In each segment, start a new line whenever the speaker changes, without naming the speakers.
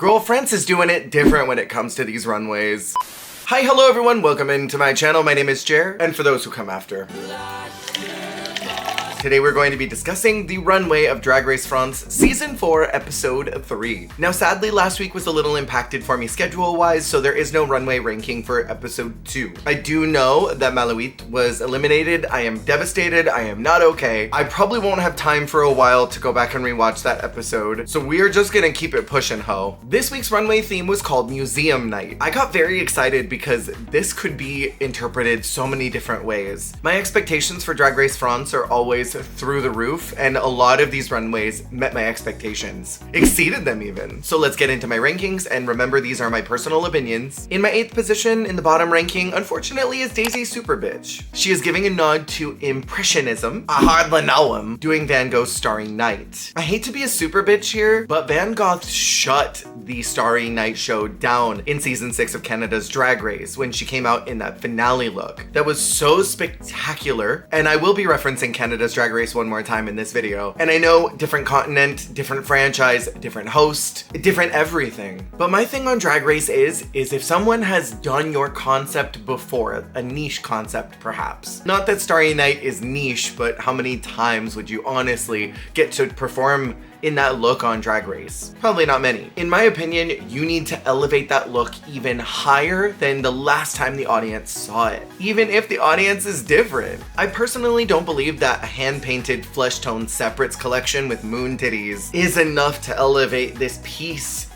Girl, France is doing it different when it comes to these runways. Hi, hello everyone, welcome into my channel. My name is Jer, and for those who come after. Today we're going to be discussing the runway of Drag Race France Season 4, Episode 3. Now sadly, last week was a little impacted for me schedule-wise, so there is no runway ranking for Episode 2. I do know that Malouit was eliminated. I am devastated. I am not okay. I probably won't have time for a while to go back and rewatch that episode, so we are just gonna keep it pushing, ho. This week's runway theme was called Museum Night. I got very excited because this could be interpreted so many different ways. My expectations for Drag Race France are always through the roof, and a lot of these runways met my expectations, exceeded them even. So let's get into my rankings, and remember, these are my personal opinions. In my 8th position in the bottom ranking, unfortunately, is Daisy Super Bitch. She is giving a nod to Impressionism, I hardly know him, doing Van Gogh's Starry Night. I hate to be a super bitch here, but Van Gogh shut the Starry Night show down in season 6 of Canada's Drag Race when she came out in that finale look. That was so spectacular, and I will be referencing Canada's Drag Race one more time in this video. And I know different continent, different franchise, different host, different everything. But my thing on Drag Race is if someone has done your concept before, a niche concept perhaps. Not that Starry Night is niche, but how many times would you honestly get to perform in that look on Drag Race? Probably not many. In my opinion, you need to elevate that look even higher than the last time the audience saw it, even if the audience is different. I personally don't believe that a hand-painted flesh tone separates collection with moon titties is enough to elevate this piece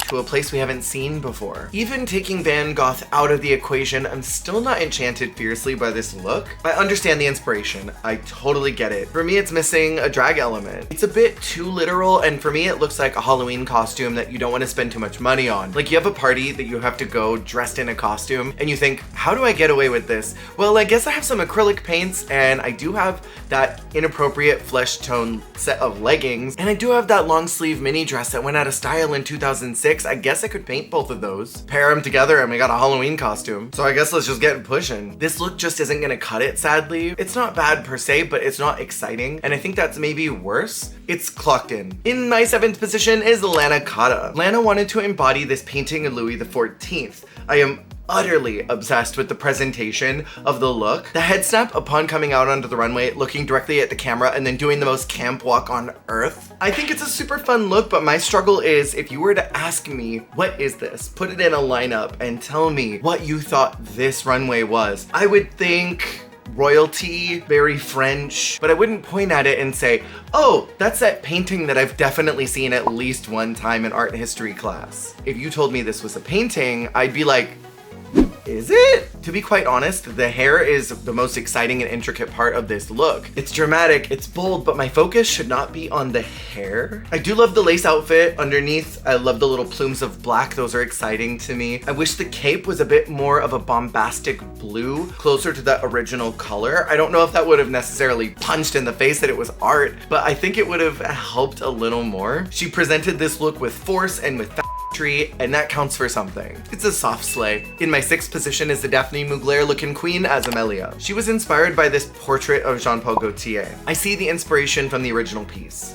to a place we haven't seen before. Even taking Van Gogh out of the equation, I'm still not enchanted fiercely by this look. I understand the inspiration. I totally get it. For me, it's missing a drag element. It's a bit too literal, and for me it looks like a Halloween costume that you don't want to spend too much money on. Like, you have a party that you have to go dressed in a costume and you think, how do I get away with this? Well, I guess I have some acrylic paints, and I do have that inappropriate flesh tone set of leggings, and I do have that long sleeve mini dress that went out of style in 2006. I guess I could paint both of those, pair them together, and we got a Halloween costume. So I guess let's just get pushing. This look just isn't gonna cut it, sadly. It's not bad per se, but it's not exciting, and I think that's maybe worse. It's clocked in. In my 7th position is Lana Cotta. Lana wanted to embody this painting of Louis XIV. I am utterly obsessed with the presentation of the look. The head snap upon coming out onto the runway, looking directly at the camera, and then doing the most camp walk on earth. I think it's a super fun look, but my struggle is, if you were to ask me, what is this? Put it in a lineup and tell me what you thought this runway was. I would think royalty, very French, but I wouldn't point at it and say, oh, that's that painting that I've definitely seen at least one time in art history class. If you told me this was a painting, I'd be like, is it? To be quite honest, the hair is the most exciting and intricate part of this look. It's dramatic, it's bold, but my focus should not be on the hair. I do love the lace outfit underneath. I love the little plumes of black. Those are exciting to me. I wish the cape was a bit more of a bombastic blue, closer to the original color. I don't know if that would have necessarily punched in the face that it was art, but I think it would have helped a little more. She presented this look with force and with and that counts for something. It's a soft slay. In my 6th position is the Daphne Mugler looking queen as Amelia. She was inspired by this portrait of Jean-Paul Gaultier. I see the inspiration from the original piece.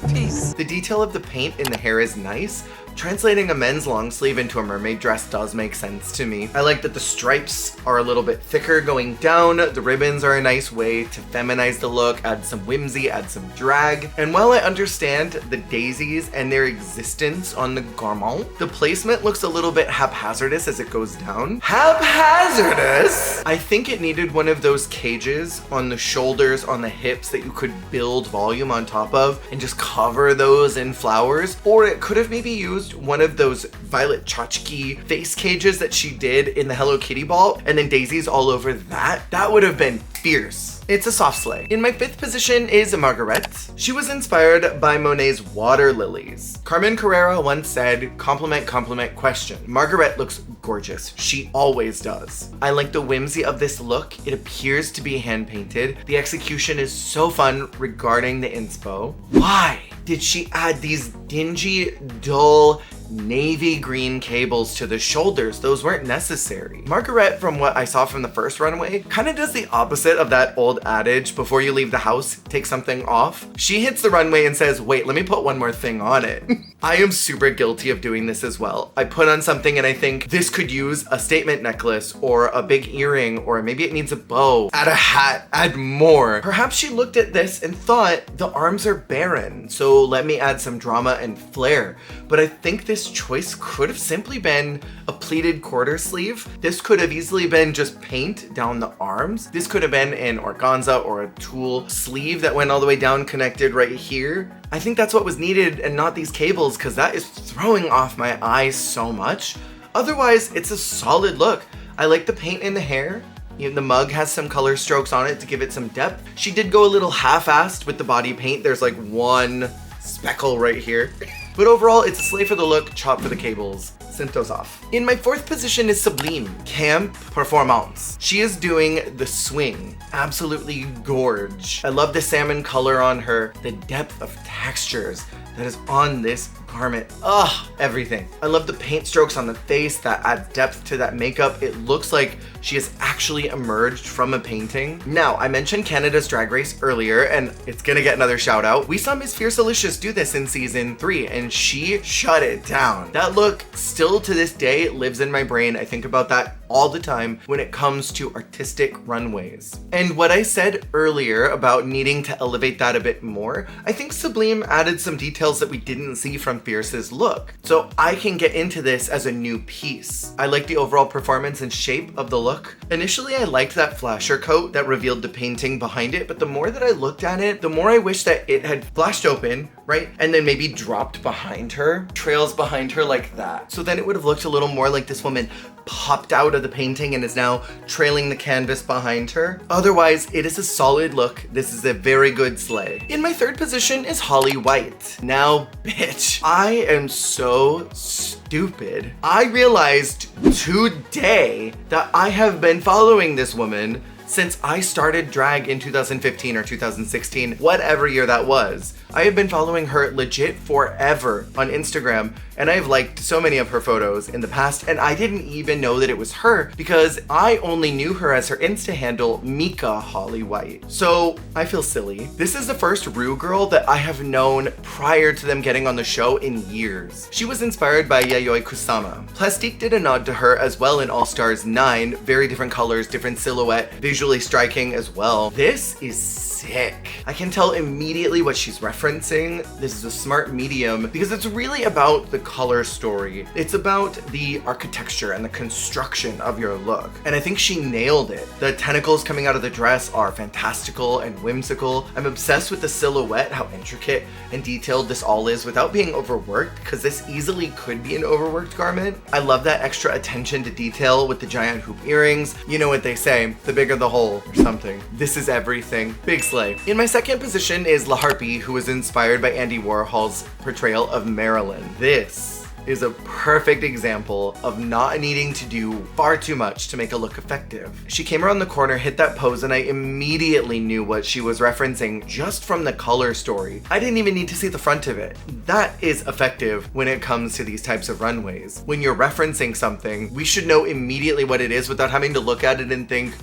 The detail of the paint in the hair is nice. Translating a men's long sleeve into a mermaid dress does make sense to me. I like that the stripes are a little bit thicker going down. The ribbons are a nice way to feminize the look, add some whimsy, add some drag. And while I understand the daisies and their existence on the garment, the placement looks a little bit haphazardous as it goes down. Haphazardous? I think it needed one of those cages on the shoulders, on the hips, that you could build volume on top of and just cover those in flowers. Or it could have maybe used one of those Violet Chachki face cages that she did in the Hello Kitty ball, and then daisies all over that. That would have been fierce. It's a soft slay. In my 5th position is Margaret. She was inspired by Monet's water lilies. Carmen Carrera once said, compliment, compliment, question. Margaret looks gorgeous. She always does. I like the whimsy of this look. It appears to be hand painted. The execution is so fun regarding the inspo. Why did she add these dingy, dull, navy green cables to the shoulders. Those weren't necessary. Margaret, from what I saw from the first runway, kind of does the opposite of that old adage, before you leave the house, take something off. She hits the runway and says, wait, let me put one more thing on it. I am super guilty of doing this as well. I put on something and I think this could use a statement necklace or a big earring, or maybe it needs a bow. Add a hat, add more. Perhaps she looked at this and thought the arms are barren, so let me add some drama and flair. But I think this choice could have simply been a pleated quarter sleeve. This could have easily been just paint down the arms. This could have been an organza or a tulle sleeve that went all the way down, connected right here. I think that's what was needed and not these cables, because that is throwing off my eyes so much. Otherwise, it's a solid look. I like the paint in the hair. The mug has some color strokes on it to give it some depth. She did go a little half-assed with the body paint. There's like one speckle right here. But overall, it's a slay for the look, chop for the cables. Sent those off. In my fourth position is Sublime, Camp Performance. She is doing the swing. Absolutely gorge. I love the salmon color on her, the depth of textures that is on this garment. Ugh, everything. I love the paint strokes on the face that add depth to that makeup. It looks like she has actually emerged from a painting. Now, I mentioned Canada's Drag Race earlier, and it's gonna get another shout out. We saw Miss Fiercealicious do this in season 3, and she shut it down. That look still to this day lives in my brain. I think about that all the time when it comes to artistic runways. And what I said earlier about needing to elevate that a bit more, I think Sublime added some details that we didn't see from Fierce's look. So I can get into this as a new piece. I like the overall performance and shape of the look. Initially, I liked that flasher coat that revealed the painting behind it, but the more that I looked at it, the more I wish that it had flashed open, right? And then maybe dropped behind her, trails behind her like that. So then it would have looked a little more like this woman popped out of the painting and is now trailing the canvas behind her. Otherwise, it is a solid look. This is a very good slay. In my third position is Holly White. Now, bitch, I am so stupid. I realized today that I have been following this woman since I started drag in 2015 or 2016, whatever year that was. I have been following her legit forever on Instagram, and I've liked so many of her photos in the past, and I didn't even know that it was her because I only knew her as her Insta handle, Mika Holly White. So I feel silly. This is the first Rue girl that I have known prior to them getting on the show in years. She was inspired by Yayoi Kusama. Plastique did a nod to her as well in All Stars 9, very different colors, different silhouette, visually striking as well. This is sick. I can tell immediately what she's referencing. This is a smart medium because it's really about the color story. It's about the architecture and the construction of your look. And I think she nailed it. The tentacles coming out of the dress are fantastical and whimsical. I'm obsessed with the silhouette, how intricate and detailed this all is without being overworked, because this easily could be an overworked garment. I love that extra attention to detail with the giant hoop earrings. You know what they say, the bigger the hole or something. This is everything. Big slay. In my second position is La Harpy, who was inspired by Andy Warhol's portrayal of Marilyn. This is a perfect example of not needing to do far too much to make a look effective. She came around the corner, hit that pose, and I immediately knew what she was referencing just from the color story. I didn't even need to see the front of it. That is effective when it comes to these types of runways. When you're referencing something, we should know immediately what it is without having to look at it and think,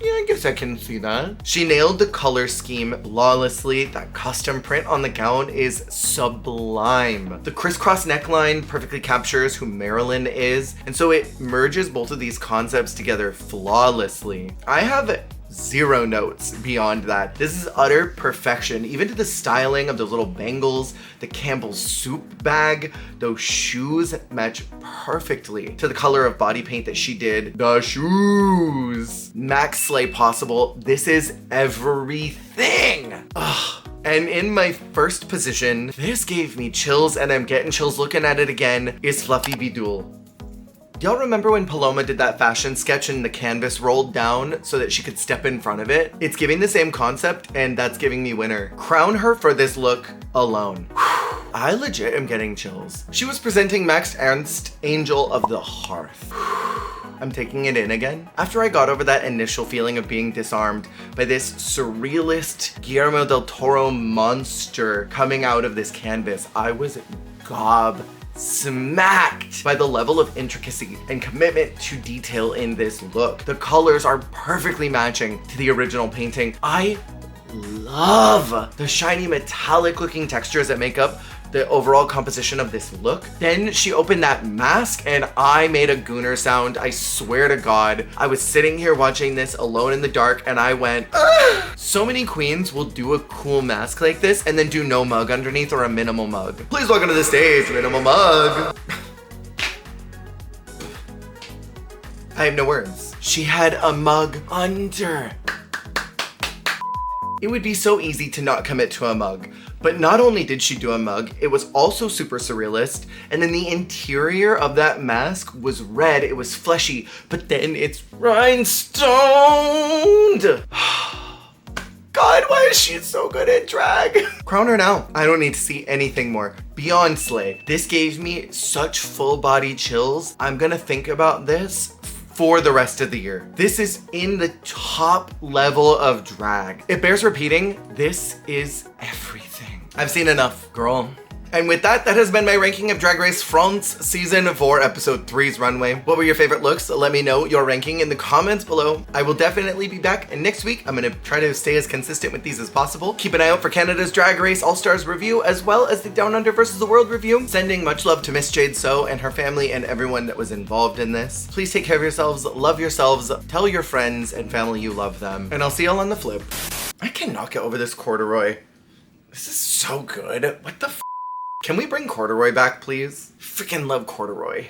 yeah, I guess I can see that. She nailed the color scheme flawlessly. That custom print on the gown is sublime. The crisscross neckline perfectly captures who Marilyn is, and so it merges both of these concepts together flawlessly. I have zero notes beyond that. This is utter perfection, even to the styling of those little bangles, the Campbell's soup bag. Those shoes match perfectly to the color of body paint that she did. The shoes! Max slay possible. This is everything. Ugh. And in my first position, this gave me chills, and I'm getting chills looking at it again, is Fluffy Bidul. Y'all remember when Paloma did that fashion sketch and the canvas rolled down so that she could step in front of it? It's giving the same concept, and that's giving me winner. Crown her for this look alone. I legit am getting chills. She was presenting Max Ernst, Angel of the Hearth. I'm taking it in again. After I got over that initial feeling of being disarmed by this surrealist Guillermo del Toro monster coming out of this canvas, I was gobsmacked. smacked by the level of intricacy and commitment to detail in this look. The colors are perfectly matching to the original painting. I love the shiny metallic looking textures that make up the overall composition of this look. Then she opened that mask and I made a gooner sound. I swear to God, I was sitting here watching this alone in the dark and I went, ugh! So many queens will do a cool mask like this and then do no mug underneath or a minimal mug. Please welcome to the stage, minimal mug. I have no words. She had a mug under. It would be so easy to not commit to a mug. But not only did she do a mug, it was also super surrealist. And then the interior of that mask was red, it was fleshy, but then it's rhinestoned. God, why is she so good at drag? Crown her now. I don't need to see anything more. Beyond slay. This gave me such full body chills. I'm gonna think about this for the rest of the year. This is in the top level of drag. It bears repeating, this is everything. I've seen enough, girl. And with that, that has been my ranking of Drag Race France Season 4, Episode 3's Runway. What were your favorite looks? Let me know your ranking in the comments below. I will definitely be back, and next week, I'm gonna try to stay as consistent with these as possible. Keep an eye out for Canada's Drag Race All-Stars review, as well as the Down Under vs. the World review. Sending much love to Miss Jade So and her family and everyone that was involved in this. Please take care of yourselves, love yourselves, tell your friends and family you love them, and I'll see y'all on the flip. I cannot get over this corduroy. This is so good. What the f? Can we bring corduroy back, please? Freaking love corduroy.